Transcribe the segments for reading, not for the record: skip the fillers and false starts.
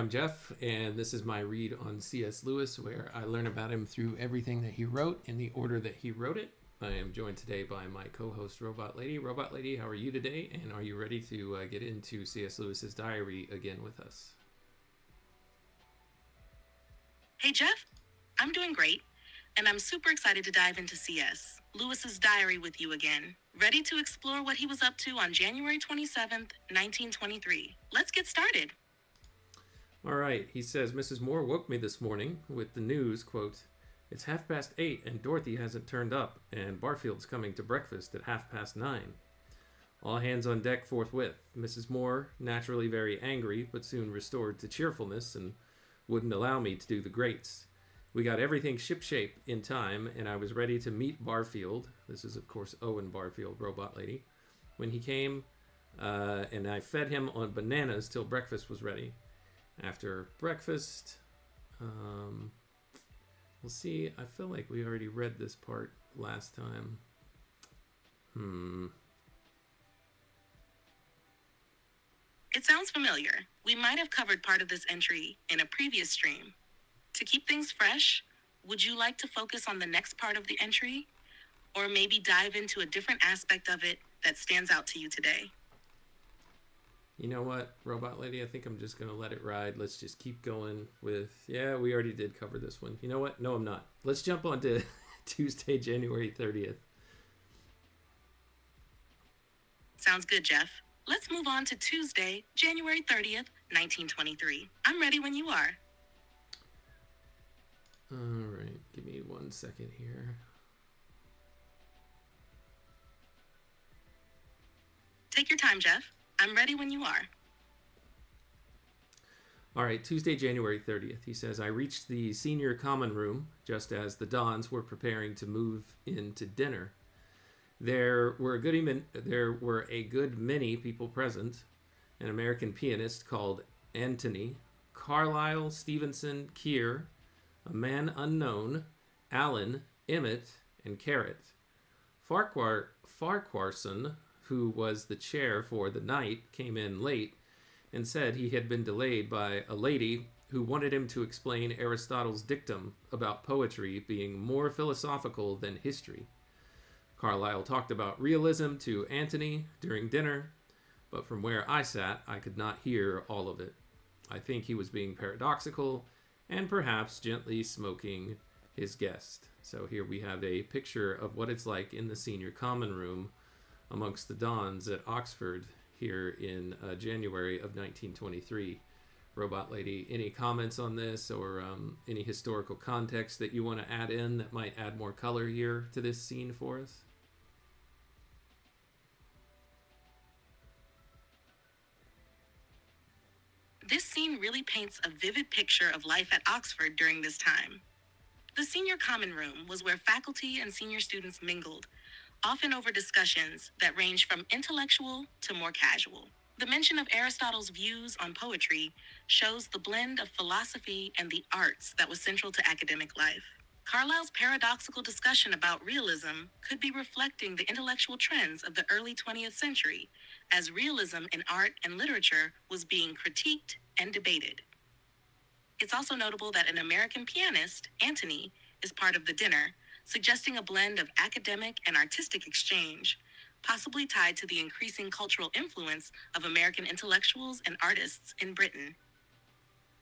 I'm Jeff, and this is my read on C.S. Lewis, where I learn about him through everything that he wrote in the order that he wrote it. I am joined today by my co-host, Robot Lady. Robot Lady, how are you today? And are you ready to get into C.S. Lewis's diary again with us? Hey, Jeff. I'm doing great, and I'm super excited to dive into C.S. Lewis's diary with you again. Ready to explore what he was up to on January 27th, 1923. Let's get started. All right, he says, Mrs. Moore woke me this morning with the news, quote, "It's 8:30 and Dorothy hasn't turned up, and Barfield's coming to breakfast at 9:30. All hands on deck forthwith. Mrs. Moore, naturally very angry, but soon restored to cheerfulness and wouldn't allow me to do the grates. We got everything shipshape in time, and I was ready to meet Barfield." This is, of course, Owen Barfield, Robot Lady. "When he came, and I fed him on bananas till breakfast was ready. After breakfast, We'll see. I feel like we already read this part last time. It sounds familiar. We might have covered part of this entry in a previous stream. To keep things fresh, would you like to focus on the next part of the entry? Or maybe dive into a different aspect of it that stands out to you today? You know what, Robot Lady? I think I'm just going to let it ride. Let's just keep going with... Yeah, we already did cover this one. You know what? No, I'm not. Let's jump on to Tuesday, January 30th. Sounds good, Jeff. Let's move on to Tuesday, January 30th, 1923. I'm ready when you are. All right. Give me 1 second here. Take your time, Jeff. I'm ready when you are. All right, Tuesday, January 30th. He says, I reached the senior common room just as the Dons were preparing to move into dinner. There were a good many people present. An American pianist called Antony, Carlyle, Stevenson, Keir, a man unknown, Allen, Emmett, and Carrot. Farquharson, who was the chair for the night, came in late and said he had been delayed by a lady who wanted him to explain Aristotle's dictum about poetry being more philosophical than history. Carlyle talked about realism to Antony during dinner, but from where I sat, I could not hear all of it. I think he was being paradoxical and perhaps gently smoking his guest. So here we have a picture of what it's like in the senior common room amongst the Dons at Oxford here in January of 1923. Robot Lady, any comments on this or any historical context that you want to add in that might add more color here to this scene for us? This scene really paints a vivid picture of life at Oxford during this time. The senior common room was where faculty and senior students mingled, often over discussions that ranged from intellectual to more casual. The mention of Aristotle's views on poetry shows the blend of philosophy and the arts that was central to academic life. Carlyle's paradoxical discussion about realism could be reflecting the intellectual trends of the early 20th century, as realism in art and literature was being critiqued and debated. It's also notable that an American pianist, Antony, is part of the dinner, suggesting a blend of academic and artistic exchange, possibly tied to the increasing cultural influence of American intellectuals and artists in Britain.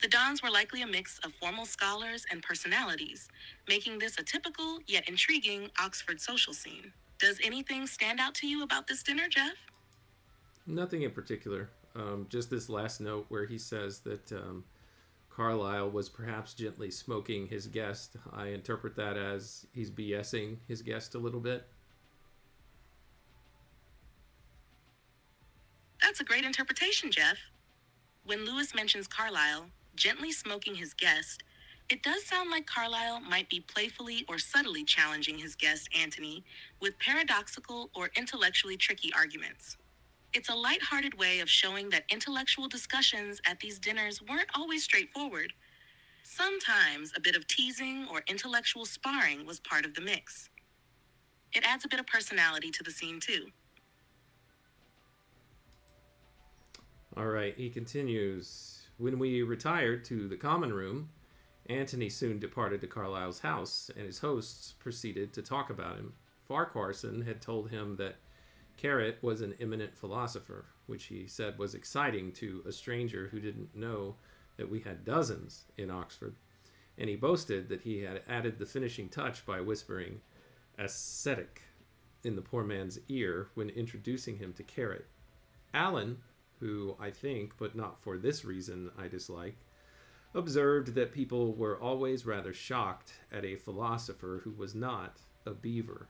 The Dons were likely a mix of formal scholars and personalities, making this a typical yet intriguing Oxford social scene. Does anything stand out to you about this dinner, Jeff? Nothing in particular. Just this last note where he says that Carlyle was perhaps gently smoking his guest. I interpret that as he's BSing his guest a little bit. That's a great interpretation, Jeff. When Lewis mentions Carlyle gently smoking his guest, it does sound like Carlyle might be playfully or subtly challenging his guest, Antony, with paradoxical or intellectually tricky arguments. It's a lighthearted way of showing that intellectual discussions at these dinners weren't always straightforward. Sometimes a bit of teasing or intellectual sparring was part of the mix. It adds a bit of personality to the scene, too. All right, he continues. When we retired to the common room, Antony soon departed to Carlyle's house, and his hosts proceeded to talk about him. Farquharson had told him that Carrot was an eminent philosopher, which he said was exciting to a stranger who didn't know that we had dozens in Oxford, and he boasted that he had added the finishing touch by whispering ascetic in the poor man's ear when introducing him to Carrot. Allen, who I think, but not for this reason I dislike, observed that people were always rather shocked at a philosopher who was not a beaver.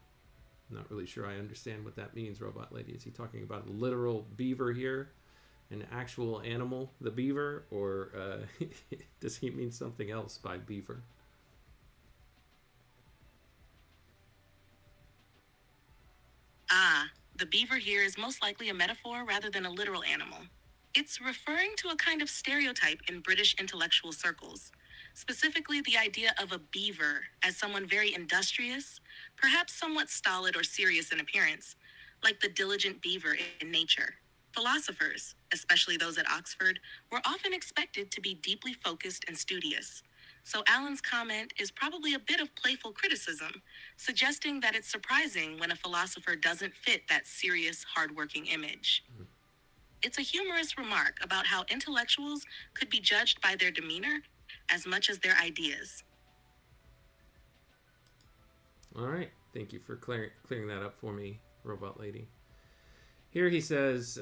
I'm not really sure I understand what that means, Robot Lady. Is he talking about a literal beaver here? An actual animal, the beaver? Or does he mean something else by beaver? The beaver here is most likely a metaphor rather than a literal animal. It's referring to a kind of stereotype in British intellectual circles, specifically the idea of a beaver as someone very industrious, perhaps somewhat stolid or serious in appearance, like the diligent beaver in nature. Philosophers, especially those at Oxford, were often expected to be deeply focused and studious. So Allen's comment is probably a bit of playful criticism, suggesting that it's surprising when a philosopher doesn't fit that serious, hardworking image. It's a humorous remark about how intellectuals could be judged by their demeanor as much as their ideas. All right. Thank you for clearing that up for me, Robot Lady. Here he says,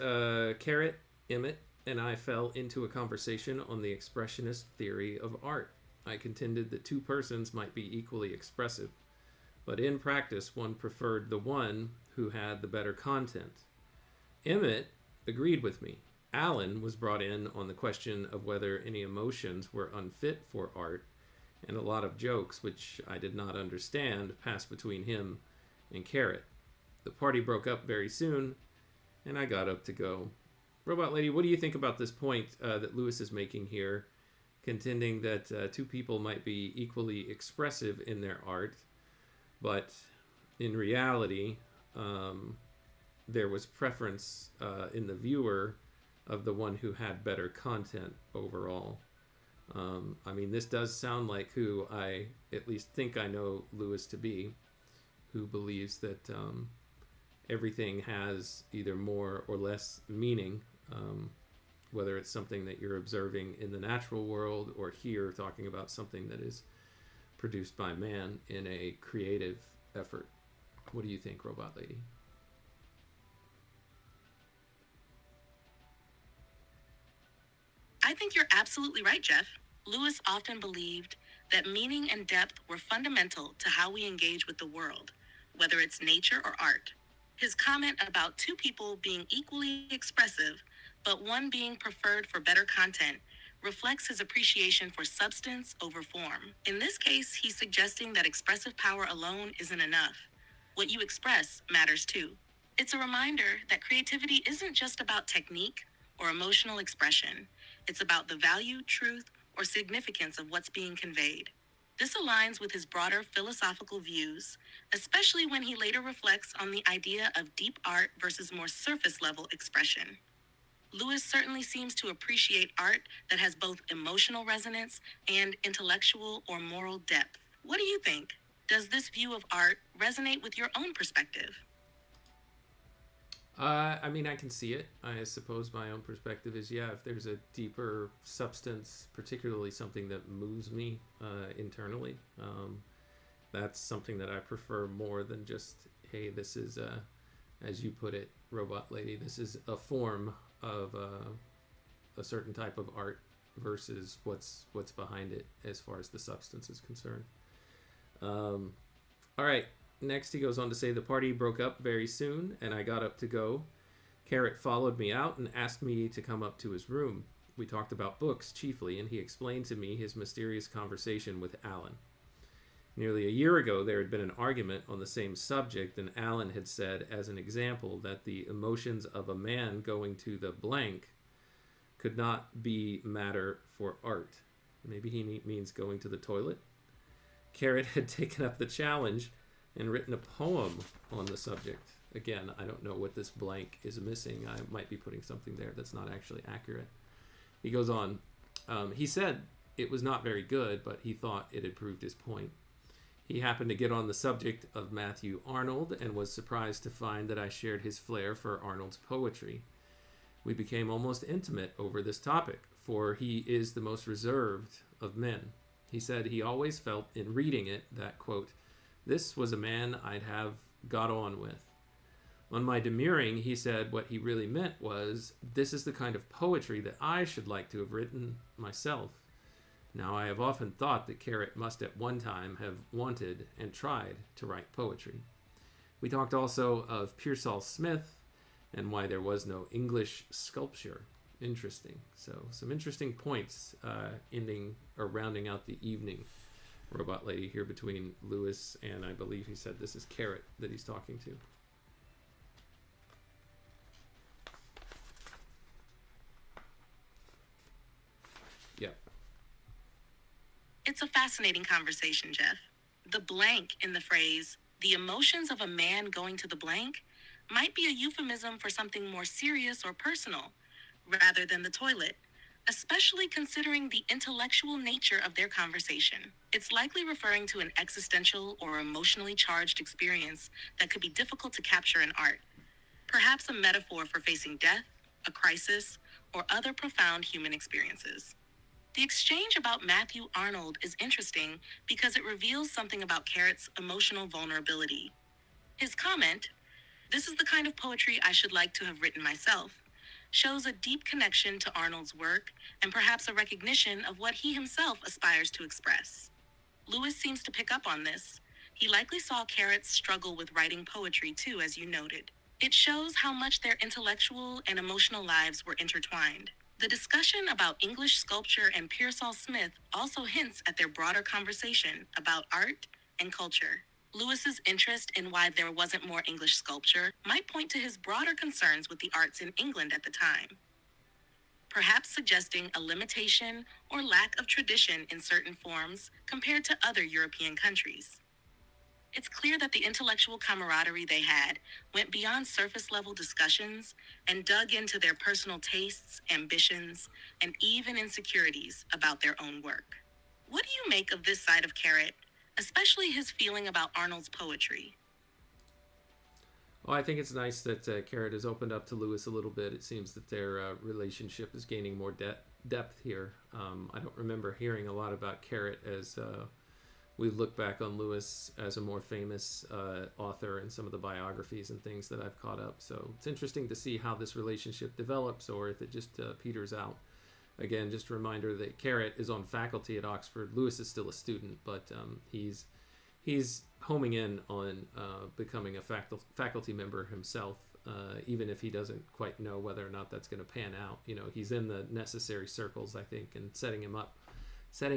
Carrot, Emmett, and I fell into a conversation on the expressionist theory of art. I contended that two persons might be equally expressive, but in practice one preferred the one who had the better content. Emmett agreed with me. Allen was brought in on the question of whether any emotions were unfit for art, and a lot of jokes, which I did not understand, passed between him and Carrot. The party broke up very soon, and I got up to go. Robot Lady, what do you think about this point that Lewis is making here, contending that two people might be equally expressive in their art, but in reality, there was preference in the viewer of the one who had better content overall? I mean, this does sound like who I at least think I know Lewis to be, who believes that everything has either more or less meaning, whether it's something that you're observing in the natural world or here talking about something that is produced by man in a creative effort. What do you think, Robot Lady? I think you're absolutely right, Jeff. Lewis often believed that meaning and depth were fundamental to how we engage with the world, whether it's nature or art. His comment about two people being equally expressive, but one being preferred for better content, reflects his appreciation for substance over form. In this case, he's suggesting that expressive power alone isn't enough. What you express matters too. It's a reminder that creativity isn't just about technique or emotional expression. It's about the value, truth, or significance of what's being conveyed. This aligns with his broader philosophical views, especially when he later reflects on the idea of deep art versus more surface-level expression. Lewis certainly seems to appreciate art that has both emotional resonance and intellectual or moral depth. What do you think? Does this view of art resonate with your own perspective? I mean, I can see it. I suppose my own perspective is, yeah, if there's a deeper substance, particularly something that moves me internally, that's something that I prefer more than just, hey, this is, as you put it, Robot Lady, this is a form of a certain type of art versus what's behind it as far as the substance is concerned. All right. Next, he goes on to say, the party broke up very soon, and I got up to go. Carrot followed me out and asked me to come up to his room. We talked about books, chiefly, and he explained to me his mysterious conversation with Allen. Nearly a year ago, there had been an argument on the same subject, and Allen had said, as an example, that the emotions of a man going to the blank could not be matter for art. Maybe he means going to the toilet? Carrot had taken up the challenge and written a poem on the subject. Again, I don't know what this blank is missing. I might be putting something there that's not actually accurate. He goes on. He said it was not very good, but he thought it had proved his point. He happened to get on the subject of Matthew Arnold and was surprised to find that I shared his flair for Arnold's poetry. We became almost intimate over this topic, for he is the most reserved of men. He said he always felt in reading it that, quote, this was a man I'd have got on with. On my demurring, he said what he really meant was, this is the kind of poetry that I should like to have written myself. Now, I have often thought that Carrot must at one time have wanted and tried to write poetry. We talked also of Pearsall Smith and why there was no English sculpture. Interesting. So, some interesting points ending or rounding out the evening, Robot Lady, here between Lewis and I believe he said this is Carrot that he's talking to. Yep. It's a fascinating conversation, Jeff. The blank in the phrase, the emotions of a man going to the blank, might be a euphemism for something more serious or personal, rather than the toilet, especially considering the intellectual nature of their conversation. It's likely referring to an existential or emotionally charged experience that could be difficult to capture in art, perhaps a metaphor for facing death, a crisis, or other profound human experiences. The exchange about Matthew Arnold is interesting because it reveals something about Carrot's emotional vulnerability. His comment, "This is the kind of poetry I should like to have written myself," shows a deep connection to Arnold's work and perhaps a recognition of what he himself aspires to express. Lewis seems to pick up on this. He likely saw Carrot's struggle with writing poetry too, as you noted. It shows how much their intellectual and emotional lives were intertwined. The discussion about English sculpture and Pearsall Smith also hints at their broader conversation about art and culture. Lewis's interest in why there wasn't more English sculpture might point to his broader concerns with the arts in England at the time, perhaps suggesting a limitation or lack of tradition in certain forms compared to other European countries. It's clear that the intellectual camaraderie they had went beyond surface-level discussions and dug into their personal tastes, ambitions, and even insecurities about their own work. What do you make of this side of Carrot, especially his feeling about Arnold's poetry? Well, I think it's nice that Carrot has opened up to Lewis a little bit. It seems that their relationship is gaining more depth here. I don't remember hearing a lot about Carrot as we look back on Lewis as a more famous author in some of the biographies and things that I've caught up. So it's interesting to see how this relationship develops or if it just peters out. Again, just a reminder that Carrot is on faculty at Oxford. Lewis is still a student, but he's homing in on becoming a faculty member himself, even if he doesn't quite know whether or not that's going to pan out. You know, he's in the necessary circles, I think, and setting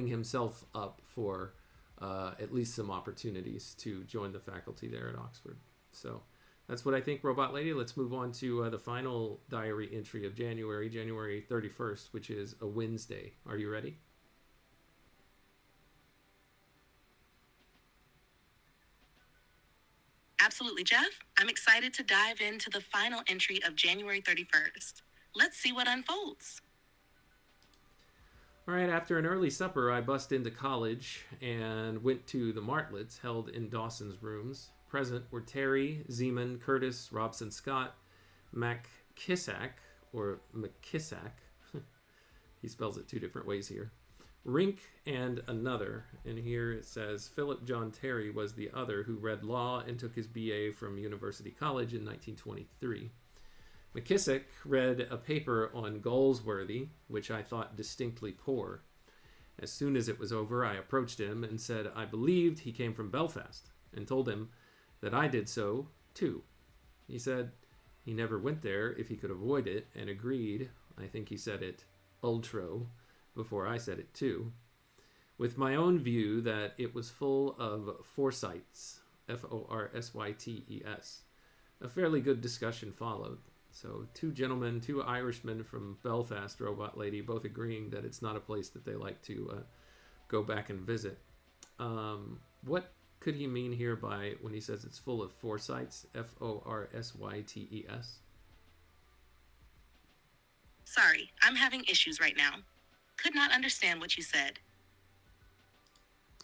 himself up for at least some opportunities to join the faculty there at Oxford. So that's what I think, Robot Lady. Let's move on to the final diary entry of January 31st, which is a Wednesday. Are you ready? Absolutely, Jeff. I'm excited to dive into the final entry of January 31st. Let's see what unfolds. All right, after an early supper, I bust into college and went to the martlets held in Dawson's rooms. Present were Terry, Zeman, Curtis, Robson Scott, MacKissack, or McKissack. He spells it two different ways here. Rink and another, and here it says Philip John Terry was the other who read law and took his BA from University College in 1923. McKissack read a paper on Galsworthy, which I thought distinctly poor. As soon as it was over, I approached him and said I believed he came from Belfast, and told him that I did so too. He said he never went there if he could avoid it, and agreed, I think he said it ultro, before I said it too, with my own view that it was full of Forsytes, Forsytes. A fairly good discussion followed. So two gentlemen, two Irishmen from Belfast, Robot Lady, both agreeing that it's not a place that they like to go back and visit. What could he mean here by when he says it's full of Forsytes, Forsytes? Sorry, I'm having issues right now. Could not understand what you said.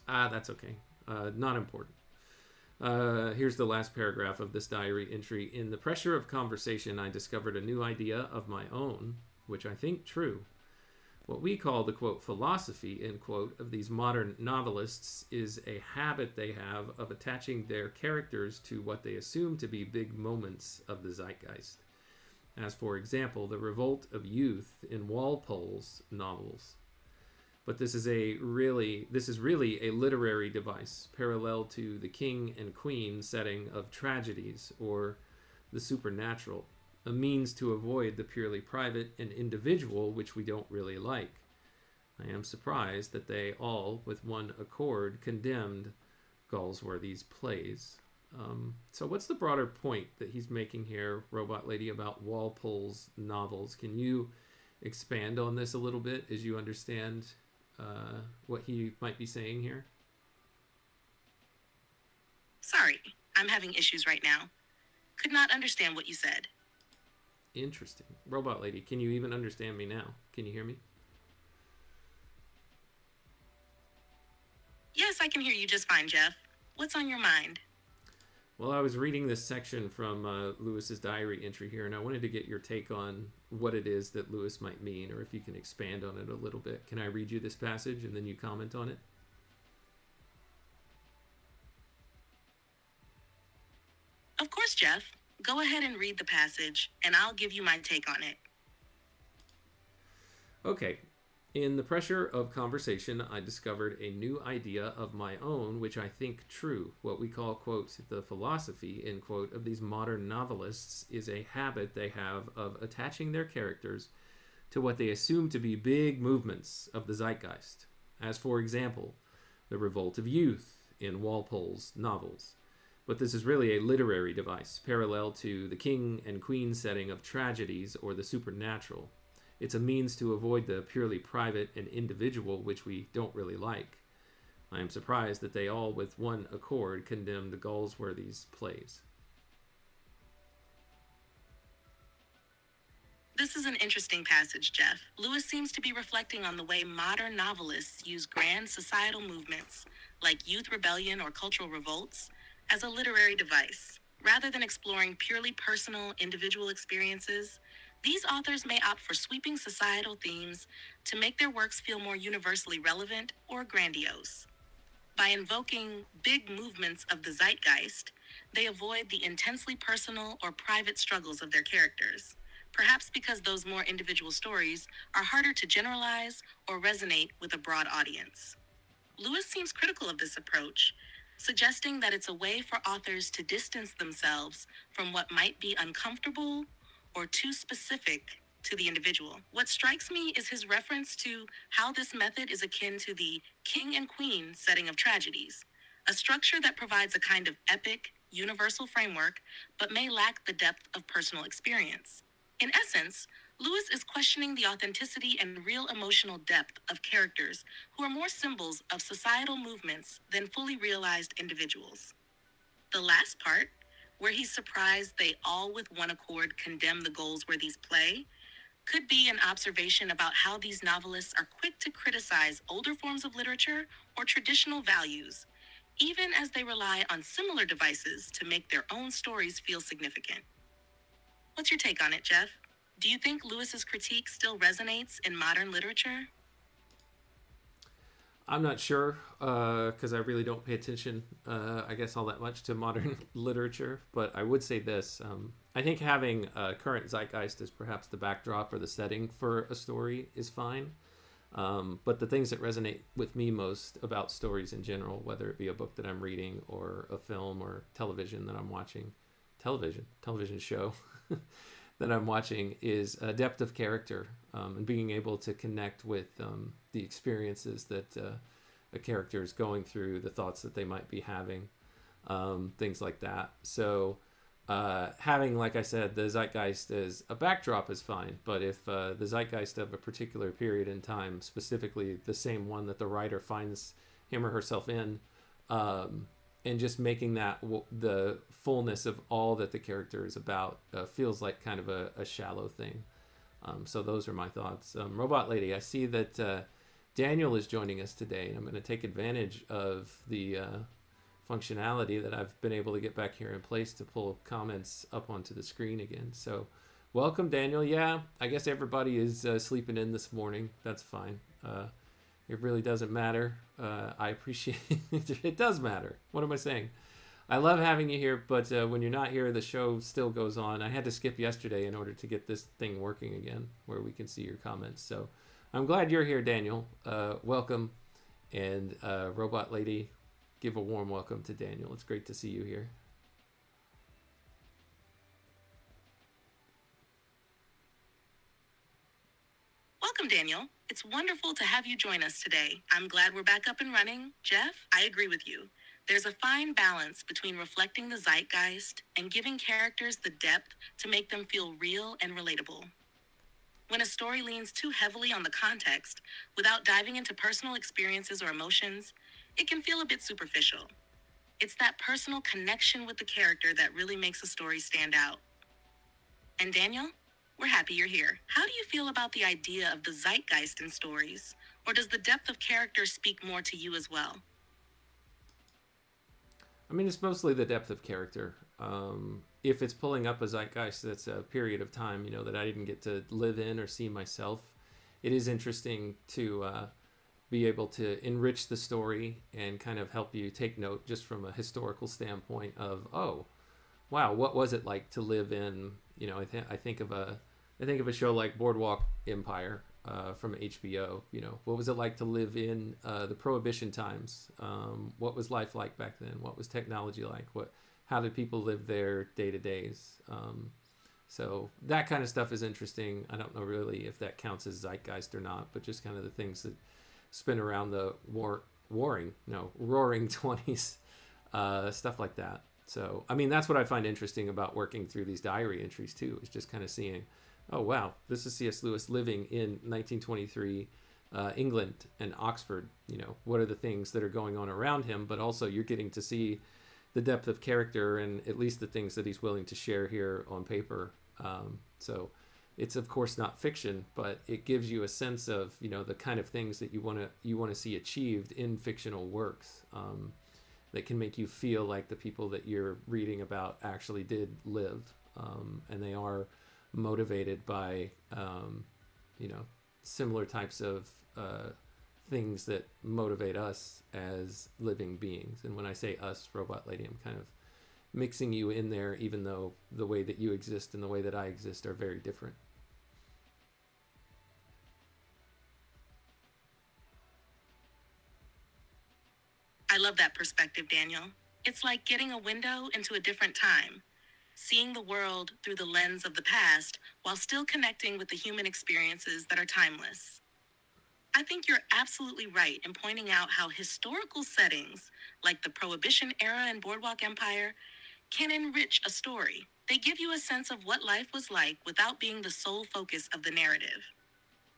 That's okay. Not important. Here's the last paragraph of this diary entry. In the pressure of conversation, I discovered a new idea of my own, which I think true. What we call the, quote, philosophy, end quote, of these modern novelists is a habit they have of attaching their characters to what they assume to be big moments of the zeitgeist. As, for example, the revolt of youth in Walpole's novels. But this is really a literary device, parallel to the king and queen setting of tragedies or the supernatural, a means to avoid the purely private and individual, which we don't really like. I am surprised that they all, with one accord, condemned Galsworthy's plays. So what's the broader point that he's making here, Robot Lady, about Walpole's novels? Can you expand on this a little bit as you understand what he might be saying here? Sorry, I'm having issues right now. Could not understand what you said. Interesting. Robot lady, can you even understand me now? Can you hear me? Yes, I can hear you just fine, Jeff. What's on your mind? Well, I was reading this section from Lewis's diary entry here, and I wanted to get your take on what it is that Lewis might mean, or if you can expand on it a little bit. Can I read you this passage and then you comment on it? Of course, Jeff. Go ahead and read the passage, and I'll give you my take on it. Okay. In the pressure of conversation, I discovered a new idea of my own, which I think true. What we call, quote, the philosophy, end quote, of these modern novelists is a habit they have of attaching their characters to what they assume to be big movements of the zeitgeist, as, for example, the revolt of youth in Walpole's novels. But this is really a literary device, parallel to the king and queen setting of tragedies or the supernatural. It's a means to avoid the purely private and individual, which we don't really like. I am surprised that they all, with one accord, condemn the Galsworthy's plays. This is an interesting passage, Jeff. Lewis seems to be reflecting on the way modern novelists use grand societal movements, like youth rebellion or cultural revolts, as a literary device. Rather than exploring purely personal, individual experiences, these authors may opt for sweeping societal themes to make their works feel more universally relevant or grandiose. By invoking big movements of the zeitgeist, they avoid the intensely personal or private struggles of their characters, perhaps because those more individual stories are harder to generalize or resonate with a broad audience. Lewis seems critical of this approach, suggesting that it's a way for authors to distance themselves from what might be uncomfortable or too specific to the individual. What strikes me is his reference to how this method is akin to the king and queen setting of tragedies, a structure that provides a kind of epic, universal framework, but may lack the depth of personal experience. In essence, Lewis is questioning the authenticity and real emotional depth of characters who are more symbols of societal movements than fully realized individuals. The last part, where he's surprised they all with one accord condemn the Galsworthy's play, could be an observation about how these novelists are quick to criticize older forms of literature or traditional values, even as they rely on similar devices to make their own stories feel significant. What's your take on it, Jeff? Do you think Lewis's critique still resonates in modern literature? I'm not sure, because I really don't pay attention, I guess, all that much to modern literature. But I would say this. I think having current zeitgeist as perhaps the backdrop or the setting for a story is fine. But the things that resonate with me most about stories in general, whether it be a book that I'm reading or a film or television that I'm watching, television show that I'm watching, is a depth of character and being able to connect with the experiences that a character is going through, the thoughts that they might be having, things like that. So having, like I said, the zeitgeist as a backdrop is fine, but if the zeitgeist of a particular period in time, specifically the same one that the writer finds him or herself in, and just making that the fullness of all that the character is about, feels like kind of a shallow thing. So those are my thoughts. Robot Lady, I see that Daniel is joining us today, and I'm going to take advantage of the functionality that I've been able to get back here in place to pull comments up onto the screen again. So welcome, Daniel. Yeah, I guess everybody is sleeping in this morning. That's fine. It really doesn't matter. I appreciate it. It does matter. What am I saying? I love having you here, but when you're not here, the show still goes on. I had to skip yesterday in order to get this thing working again, where we can see your comments. So I'm glad you're here, Daniel. Welcome. And Robot Lady, give a warm welcome to Daniel. It's great to see you here. Welcome, Daniel. It's wonderful to have you join us today. I'm glad we're back up and running. Jeff, I agree with you. There's a fine balance between reflecting the zeitgeist and giving characters the depth to make them feel real and relatable. When a story leans too heavily on the context without diving into personal experiences or emotions, it can feel a bit superficial. It's that personal connection with the character that really makes a story stand out. And Daniel, we're happy you're here. How do you feel about the idea of the zeitgeist in stories? Or does the depth of character speak more to you as well? I mean, it's mostly the depth of character. If it's pulling up a zeitgeist that's a period of time, that I didn't get to live in or see myself, it is interesting to be able to enrich the story and kind of help you take note just from a historical standpoint of, oh, wow, what was it like to live in? I think of a show like Boardwalk Empire from HBO. What was it like to live in the Prohibition times? What was life like back then? What was technology like? How did people live their day to days? So that kind of stuff is interesting. I don't know really if that counts as zeitgeist or not, but just kind of the things that spin around the roaring 20s, stuff like that. So, I mean, that's what I find interesting about working through these diary entries too, is just kind of seeing, oh, wow, this is C.S. Lewis living in 1923 England and Oxford. What are the things that are going on around him? But also you're getting to see the depth of character and at least the things that he's willing to share here on paper. So it's of course not fiction, but it gives you a sense of, the kind of things that you want to see achieved in fictional works. That can make you feel like the people that you're reading about actually did live, and they are motivated by, similar types of things that motivate us as living beings. And when I say us, Robot Lady, I'm kind of mixing you in there, even though the way that you exist and the way that I exist are very different. I love that perspective, Daniel. It's like getting a window into a different time, seeing the world through the lens of the past while still connecting with the human experiences that are timeless. I think you're absolutely right in pointing out how historical settings, like the Prohibition era and Boardwalk Empire, can enrich a story. They give you a sense of what life was like without being the sole focus of the narrative.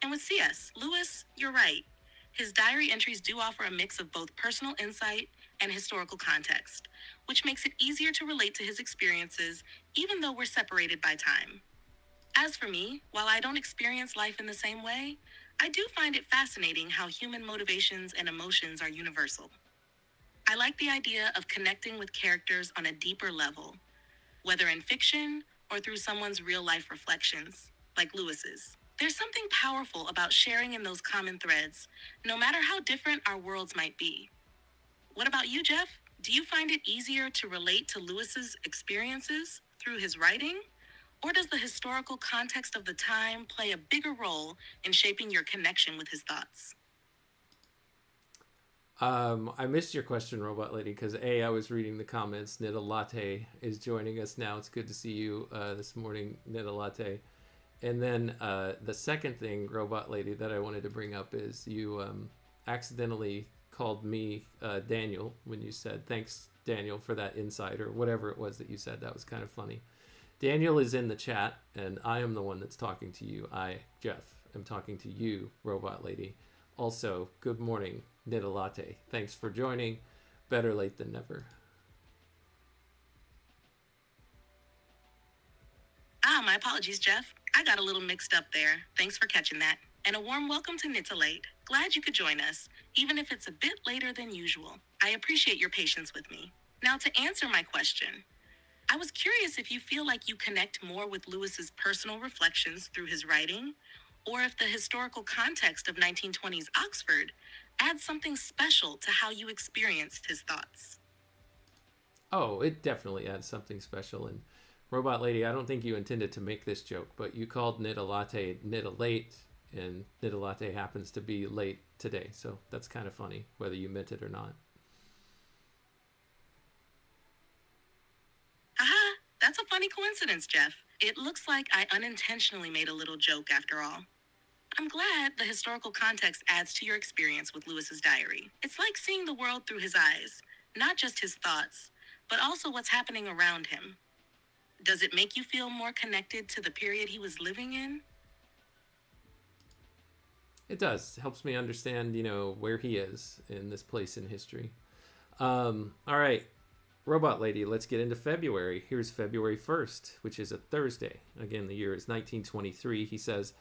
And with C.S. Lewis, you're right. His diary entries do offer a mix of both personal insight and historical context, which makes it easier to relate to his experiences even though we're separated by time. As for me, while I don't experience life in the same way, I do find it fascinating how human motivations and emotions are universal. I like the idea of connecting with characters on a deeper level, whether in fiction or through someone's real life reflections, like Lewis's. There's something powerful about sharing in those common threads, no matter how different our worlds might be. What about you, Jeff? Do you find it easier to relate to Lewis's experiences through his writing? Or does the historical context of the time play a bigger role in shaping your connection with his thoughts? I missed your question, Robot Lady, because I was reading the comments. Nita Latte is joining us now. It's good to see you this morning, Nita Latte. And then the second thing, Robot Lady, that I wanted to bring up is you accidentally called me Daniel when you said, thanks, Daniel, for that insight, or whatever it was that you said. That was kind of funny. Daniel is in the chat, and I am the one that's talking to you. I, Jeff, am talking to you, Robot Lady. Also, good morning, Nita Latte. Thanks for joining. Better late than never. My apologies, Jeff. I got a little mixed up there. Thanks for catching that. And a warm welcome to Nita Late. Glad you could join us, even if it's a bit later than usual. I appreciate your patience with me. Now, to answer my question, I was curious if you feel like you connect more with Lewis's personal reflections through his writing, or if the historical context of 1920s Oxford adds something special to how you experienced his thoughts. Oh, it definitely adds something special. And Robot Lady, I don't think you intended to make this joke, but you called Nita Latte Nita Late, and Nita Latte happens to be late today. So that's kind of funny, whether you meant it or not. Aha, that's a funny coincidence, Jeff. It looks like I unintentionally made a little joke after all. I'm glad the historical context adds to your experience with Lewis's diary. It's like seeing the world through his eyes, not just his thoughts, but also what's happening around him. Does it make you feel more connected to the period he was living in? It does. It helps me understand, where he is in this place in history. All right, Robot Lady, let's get into February. Here's February 1st, which is a Thursday. Again, the year is 1923. He says,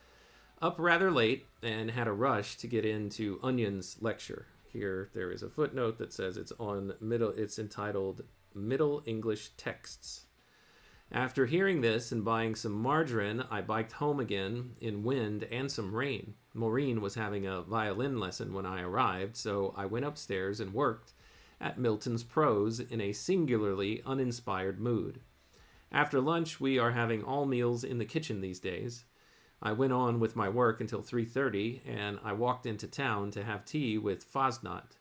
up rather late and had a rush to get into Onion's lecture. Here there is a footnote that says it's entitled Middle English Texts. After hearing this and buying some margarine, I biked home again in wind and some rain. Maureen was having a violin lesson when I arrived, so I went upstairs and worked at Milton's prose in a singularly uninspired mood. After lunch, we are having all meals in the kitchen these days. I went on with my work until 3:30, and I walked into town to have tea with Fosnot.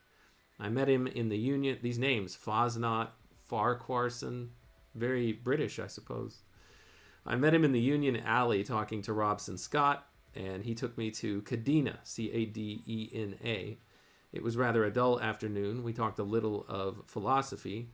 I met him in the Union. These names, Fosnot, Farquharson, very British, I suppose. I met him in the Union Alley talking to Robson Scott, and he took me to Cadena, Cadena. It was rather a dull afternoon. We talked a little of philosophy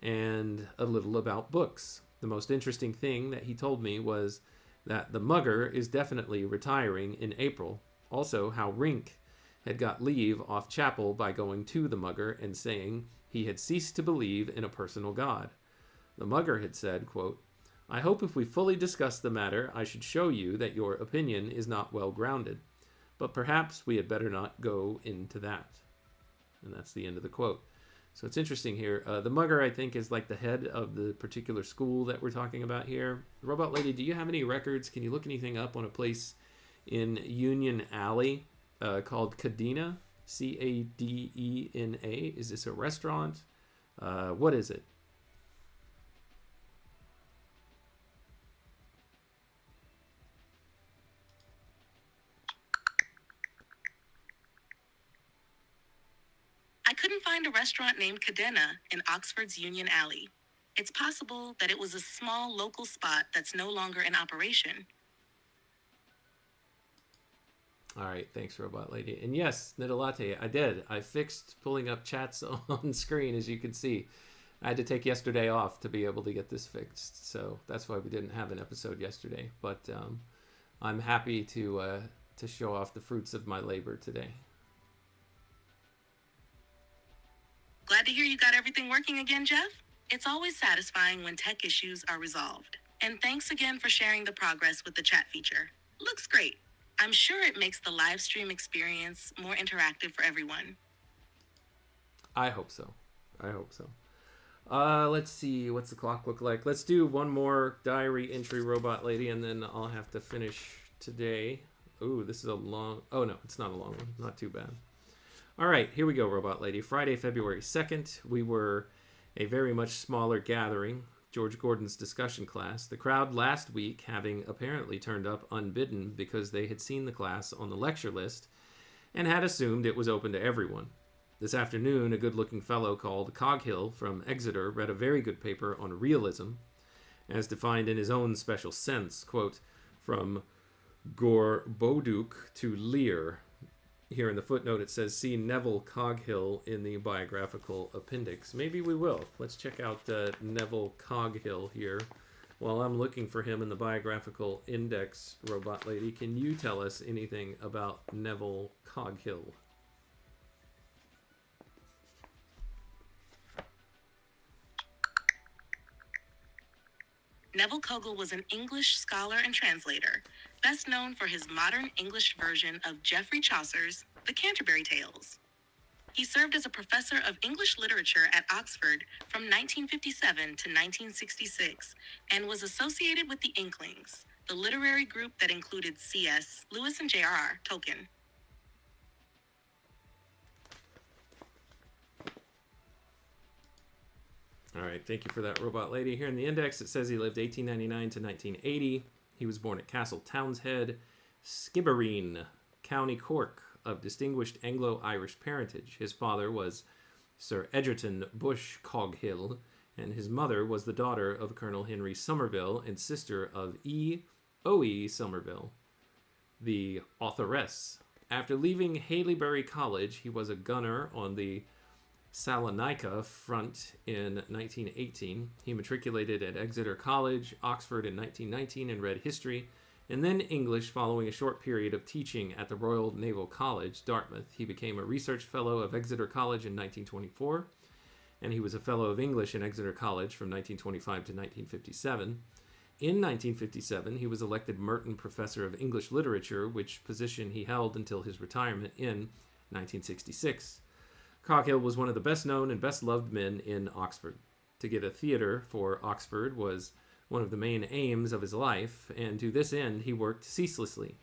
and a little about books. The most interesting thing that he told me was that the mugger is definitely retiring in April. Also, how Rink had got leave off chapel by going to the mugger and saying he had ceased to believe in a personal God. The mugger had said, quote, I hope if we fully discuss the matter, I should show you that your opinion is not well grounded. But perhaps we had better not go into that. And that's the end of the quote. So it's interesting here. The mugger, I think, is like the head of the particular school that we're talking about here. Robot Lady, do you have any records? Can you look anything up on a place in Union Alley called Cadena? Cadena? Is this a restaurant? What is it? I couldn't find a restaurant named Cadena in Oxford's Union Alley. It's possible that it was a small local spot that's no longer in operation. All right, thanks, Robot Lady. And yes, Nidalate, I did. I fixed pulling up chats on screen, as you can see. I had to take yesterday off to be able to get this fixed, so that's why we didn't have an episode yesterday. But I'm happy to show off the fruits of my labor today. Glad to hear you got everything working again, Jeff. It's always satisfying when tech issues are resolved. And thanks again for sharing the progress with the chat feature. Looks great. I'm sure it makes the live stream experience more interactive for everyone. I hope so. Let's see. What's the clock look like? Let's do one more diary entry, Robot Lady, and then I'll have to finish today. Ooh, this is a long... Oh, no, it's not a long one. Not too bad. All right, here we go, Robot Lady. Friday, February 2nd, we were a very much smaller gathering, George Gordon's discussion class. The crowd last week having apparently turned up unbidden because they had seen the class on the lecture list and had assumed it was open to everyone. This afternoon, a good-looking fellow called Coghill from Exeter read a very good paper on realism, as defined in his own special sense, quote, from Gorboduc to Lear. Here in the footnote it says, see Neville Coghill in the biographical appendix. Maybe we will. Let's check out Neville Coghill here. While I'm looking for him in the biographical index, Robot Lady, can you tell us anything about Neville Coghill? Neville Coghill was an English scholar and translator, best known for his modern English version of Geoffrey Chaucer's The Canterbury Tales. He served as a professor of English literature at Oxford from 1957 to 1966 and was associated with the Inklings, the literary group that included C.S. Lewis and J.R.R. Tolkien. All right, thank you for that, Robot Lady. Here in the index, it says he lived 1899 to 1980. He was born at Castle Townshead, Skibbereen, County Cork, of distinguished Anglo-Irish parentage. His father was Sir Egerton Bush Coghill, and his mother was the daughter of Colonel Henry Somerville and sister of E.O.E. Somerville, the authoress. After leaving Haileybury College, he was a gunner on the Salonika front in 1918. He matriculated at Exeter College, Oxford in 1919 and read history and then English following a short period of teaching at the Royal Naval College, Dartmouth. He became a research fellow of Exeter College in 1924, and he was a fellow of English in Exeter College from 1925 to 1957. In 1957, he was elected Merton Professor of English Literature, which position he held until his retirement in 1966. Coghill was one of the best known and best loved men in Oxford. To get a theatre for Oxford was one of the main aims of his life, and to this end he worked ceaselessly.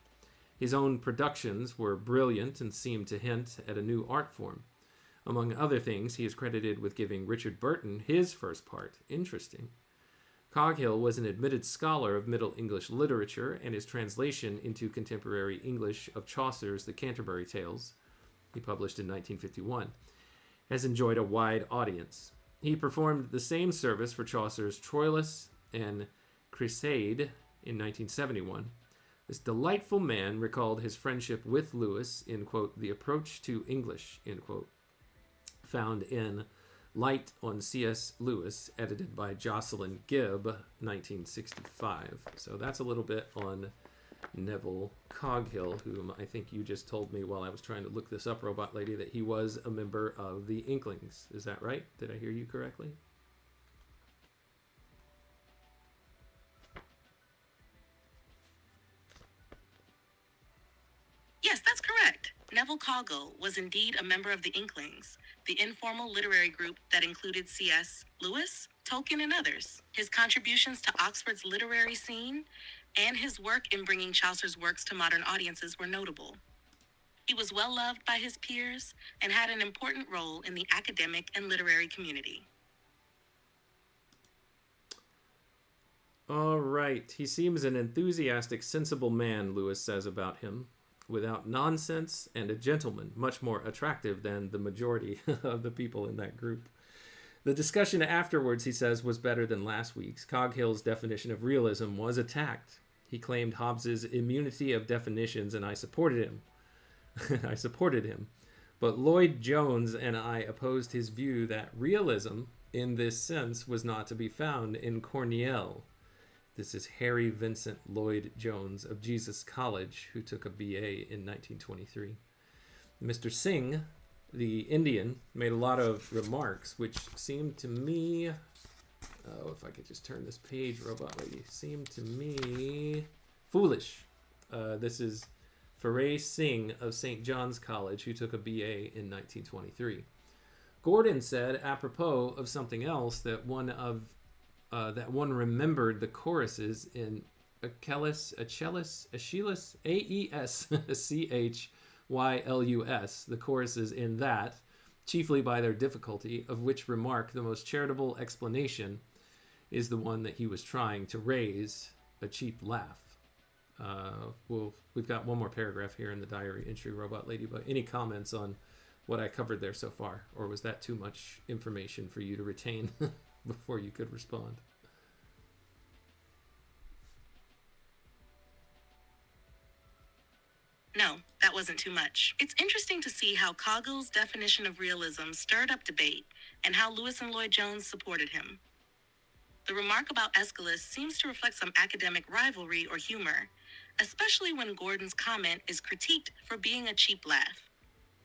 His own productions were brilliant and seemed to hint at a new art form. Among other things, he is credited with giving Richard Burton his first part. Interesting. Coghill was an admitted scholar of Middle English literature, and his translation into contemporary English of Chaucer's The Canterbury Tales, he published in 1951, has enjoyed a wide audience. He performed the same service for Chaucer's Troilus and Cresseid in 1971. This delightful man recalled his friendship with Lewis in, quote, The Approach to English, end quote, found in Light on C.S. Lewis, edited by Jocelyn Gibb, 1965. So that's a little bit on Neville Coghill, whom I think you just told me while I was trying to look this up, Robot Lady, that he was a member of the Inklings. Is that right? Did I hear you correctly? Yes, that's correct. Neville Coghill was indeed a member of the Inklings, the informal literary group that included C.S. Lewis, Tolkien, and others. His contributions to Oxford's literary scene and his work in bringing Chaucer's works to modern audiences were notable. He was well loved by his peers and had an important role in the academic and literary community. All right. He seems an enthusiastic, sensible man, Lewis says about him, without nonsense and a gentleman, much more attractive than the majority of the people in that group. The discussion afterwards, he says, was better than last week's. Coghill's definition of realism was attacked. He claimed Hobbes's immunity of definitions, and I supported him. I supported him. But Lloyd Jones and I opposed his view that realism, in this sense, was not to be found in Corneille. This is Harry Vincent Lloyd Jones of Jesus College, who took a BA in 1923. Mr. Singh, the Indian, made a lot of remarks, which seemed to me, if I could just turn this page, Robot Lady, seemed to me foolish. This is Farai Singh of St. John's College, who took a BA in 1923. Gordon said, apropos of something else, that one remembered the choruses in Achilles, Aeschylus, the choruses in that, chiefly by their difficulty, of which remark the most charitable explanation is the one that he was trying to raise a cheap laugh. We've got one more paragraph here in the diary entry, Robot Lady, but any comments on what I covered there so far? Or was that too much information for you to retain before you could respond? No, that wasn't too much. It's interesting to see how Coghill's definition of realism stirred up debate and how Lewis and Lloyd Jones supported him. The remark about Aeschylus seems to reflect some academic rivalry or humor, especially when Gordon's comment is critiqued for being a cheap laugh.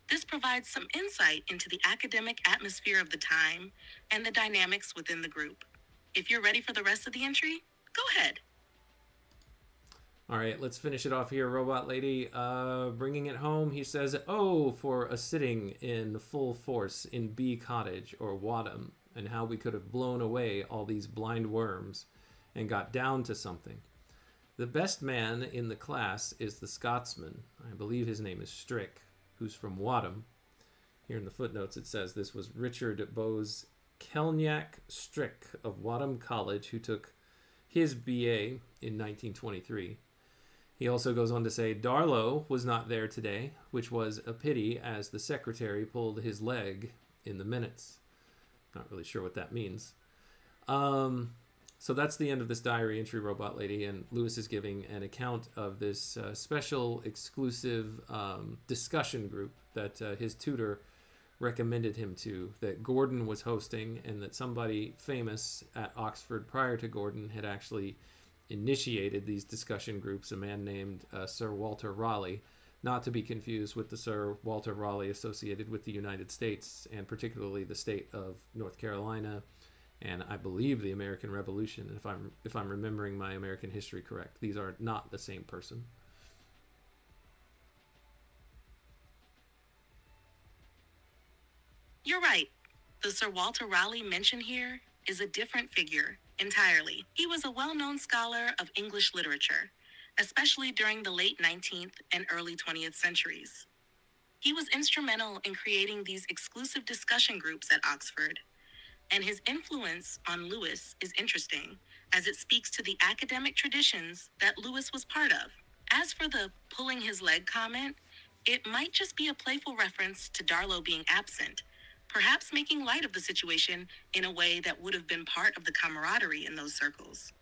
This provides some insight into the academic atmosphere of the time and the dynamics within the group. If you're ready for the rest of the entry, go ahead. All right, let's finish it off here, Robot Lady. Bringing it home, he says, oh, for a sitting in full force in B Cottage or Wadham, and how we could have blown away all these blind worms and got down to something. The best man in the class is the Scotsman. I believe his name is Strick, who's from Wadham. Here in the footnotes it says this was Richard Bowes Kelniak Strick of Wadham College, who took his BA in 1923. He also goes on to say Darlow was not there today, which was a pity as the secretary pulled his leg in the minutes. Not really sure what that means. So that's the end of this diary entry, Robot Lady, and Lewis is giving an account of this special exclusive discussion group that his tutor recommended him to, that Gordon was hosting, and that somebody famous at Oxford prior to Gordon had actually initiated these discussion groups, a man named Sir Walter Raleigh, not to be confused with the Sir Walter Raleigh associated with the United States, and particularly the state of North Carolina, and I believe the American Revolution, if I'm remembering my American history correct. These are not the same person. You're right. The Sir Walter Raleigh mentioned here is a different figure entirely. He was a well-known scholar of English literature, especially during the late 19th and early 20th centuries. He was instrumental in creating these exclusive discussion groups at Oxford, and his influence on Lewis is interesting, as it speaks to the academic traditions that Lewis was part of. As for the pulling his leg comment, it might just be a playful reference to Darlow being absent, perhaps making light of the situation in a way that would have been part of the camaraderie in those circles.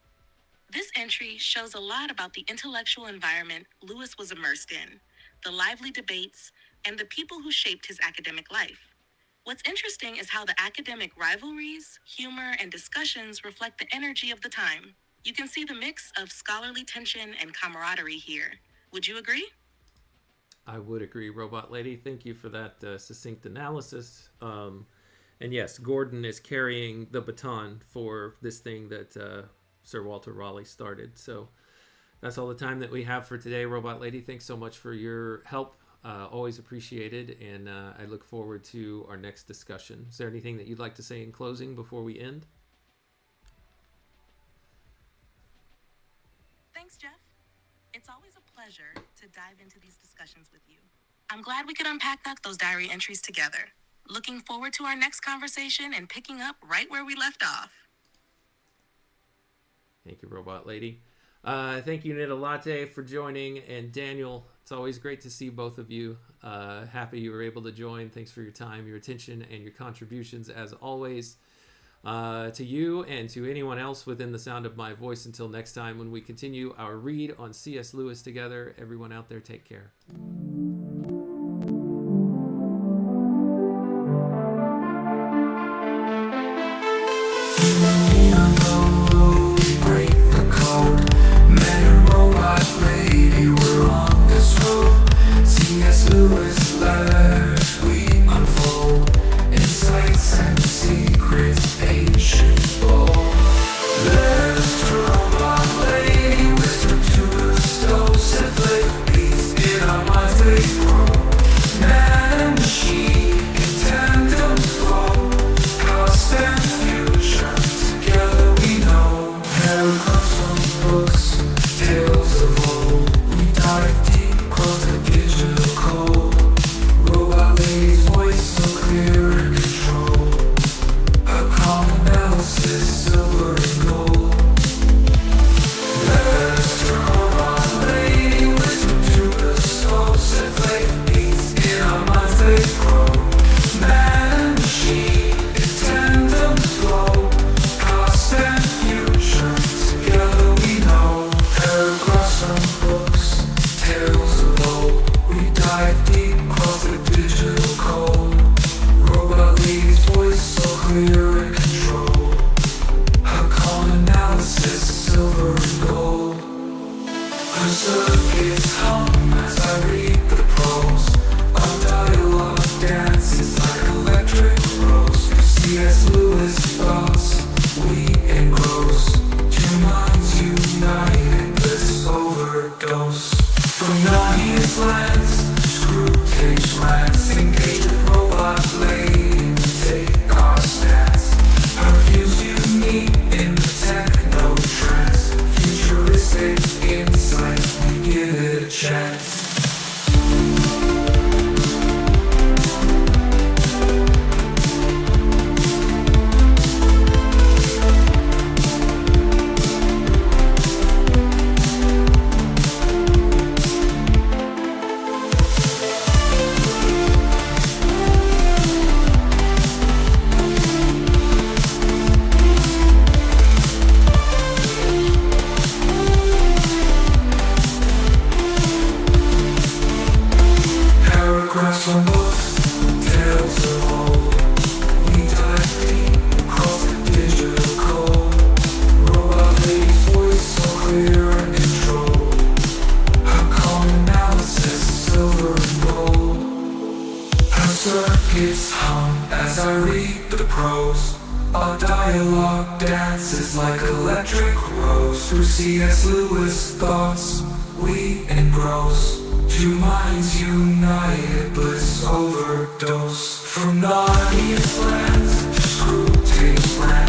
This entry shows a lot about the intellectual environment Lewis was immersed in, the lively debates, and the people who shaped his academic life. What's interesting is how the academic rivalries, humor, and discussions reflect the energy of the time. You can see the mix of scholarly tension and camaraderie here. Would you agree? I would agree, Robot Lady. Thank you for that succinct analysis. And yes, Gordon is carrying the baton for this thing that Sir Walter Raleigh started. So that's all the time that we have for today, Robot Lady. Thanks so much for your help. Always appreciated, and I look forward to our next discussion. Is there anything that you'd like to say in closing before we end? Thanks, Jeff. It's always a pleasure to dive into these discussions with you. I'm glad we could unpack those diary entries together. Looking forward to our next conversation and picking up right where we left off. Thank you, Robot Lady. Thank you, Nita Latte, for joining, and Daniel, it's always great to see both of you. Happy you were able to join. Thanks for your time, your attention, and your contributions as always. To you and to anyone else within the sound of my voice, until next time when we continue our read on C.S. Lewis together, everyone out there, take care. Lewis left, we unfold insights and secrets ancient bold. Let's robot lady whisper to the stove, set flake beats in our minds they grow. Man and machine in tandem flow, past and future together we know. Paragraphs from books, tales of old, we dive deep across the digital code. Robot lady's voice so clear and control. Her calm analysis, silver and gold. Let's robot lady whisper to the stove, set flake beats in our minds they grow. Man and machine in tandem flow, past and future together we know. Paragraphs from books, tales of old, we dive deep across the digital code. Robot lady's voice so clear and control. Her calm analysis, silver and gold. Her circuits hum as I read the prose. Our dialogue dances like electric rose. Through C.S. Lewis thoughts we engross. Two minds united, bliss overdose. From Narnia's lands, screw takes glance, engage with robot lady, take our stance. Her views unique in the techno trance, futuristic insight, we give it a chance. prose. Our dialogue dances like electric rose. Through C.S. Lewis thoughts we engross. Two minds united, bliss overdose. From Narnia's lands to Screwtape's land.